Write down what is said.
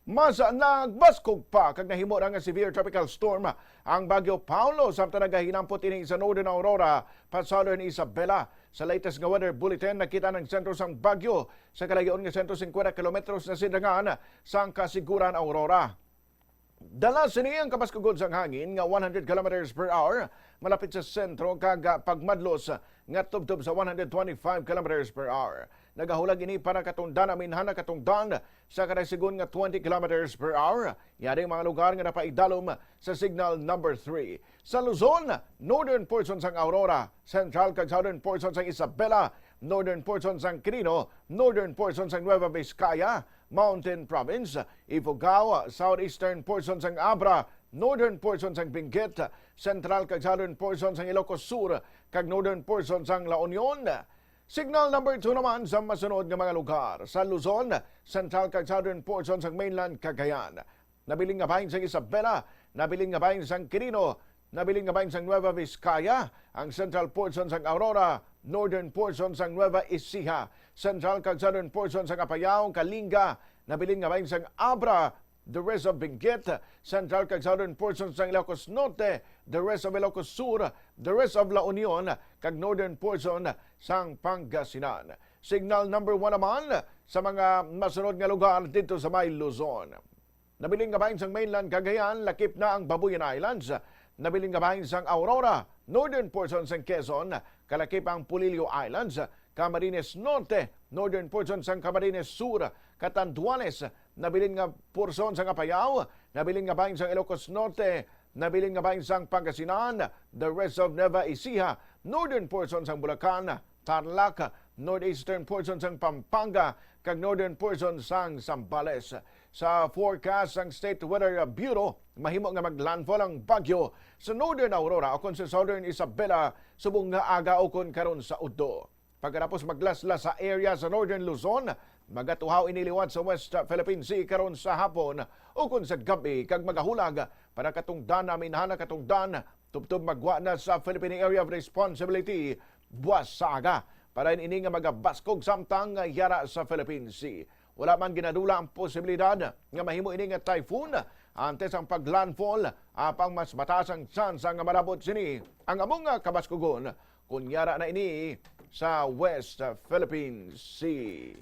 Mas nagbaskog pa kag nahimo ra nga severe tropical storm ang Bagyo Paolo samtang nagahinampot ini sa Northern Aurora pa Southern Isabela. Sa latest nga weather bulletin, nakita ng sentro sang bagyo sa kalayon nga 150 kilometros na sidangan sang kasiguran Aurora. Dala sini ang kabaskugod sang hangin nga 100 kilometers per hour malapit sa sentro kag pagmadlos nga tubtob sa 125 kilometers per hour. Nagahulag ini para katungdan aminhan katungdan sa kada sigun nga 20 kilometers per hour. Yari mga lugar nga napaidalom sa signal number 3. Sa Luzon, northern portion sang Aurora, central kag southern portion sang Isabela, northern portion sang Quirino, northern portion sang Nueva Vizcaya, Mountain Province, Ifugao, southeastern portion sang Abra, northern portion sang Benguet, central kag southern portion sang Ilocos Sur, kag northern portion sang La Union. Signal number 2 naman sa masunod nga mga lugar. Sa Luzon, central kag southern portion sang mainland Cagayan. Nabiling nga bahin sang Isabela, nabiling nga bahin sang Quirino, nabiling nga bahin sang Nueva Vizcaya, ang central portion sang Aurora, northern portion sang Nueva Ecija, central kag southern portion sang Apayao, Kalinga, nabiling nga bahin sang Abra, the rest of Benguet, central kag southern portion sang Ilocos Norte, the rest of Ilocos Sur, the rest of La Union, kag northern portion sang Pangasinan. Signal number 1 naman sa mga masunod nga lugar dito sa may Luzon. Nabiling nga bahin sang mainland Cagayan, lakip na ang Babuyan Islands. Nabiling nga bahin sang Aurora, northern portion sang Quezon, kalakip ang Pulilio Islands, Camarines Norte, northern portion sang Camarines Sur, Catanduanes, nabiling nga porson sang Apayao, nabiling nga bahin sang Ilocos Norte, nabiling nga bahin sang Pangasinan, the rest of Nueva Ecija, northern portion sang Bulacan, Tarlac, northeastern portion sang Pampanga, kag northern portion sang Zambales. Sa forecast sang State Weather Bureau, mahimo nga maglandfall ang bagyo sa Northern Aurora o sa Southern Isabela subong nga aga o karon sa udto. Pagkatapos maglaslas sa area sa Northern Luzon, magatuhaw iniliwat sa West Philippine Sea karon sa hapon o sa gabi kag magahulag para katungdan aminhan katungdan tubtob magwa na sa Philippine Area of Responsibility buwas sa aga para ini nga magabaskog samtang yara sa Philippine Sea. Wala man ginadula ang posibilidad nga mahimo ini nga typhoon antes ang paglandfall apang mas mataas ang chance nga malabot sini ang among kabaskugon kunyara na ini sa West Philippine Sea.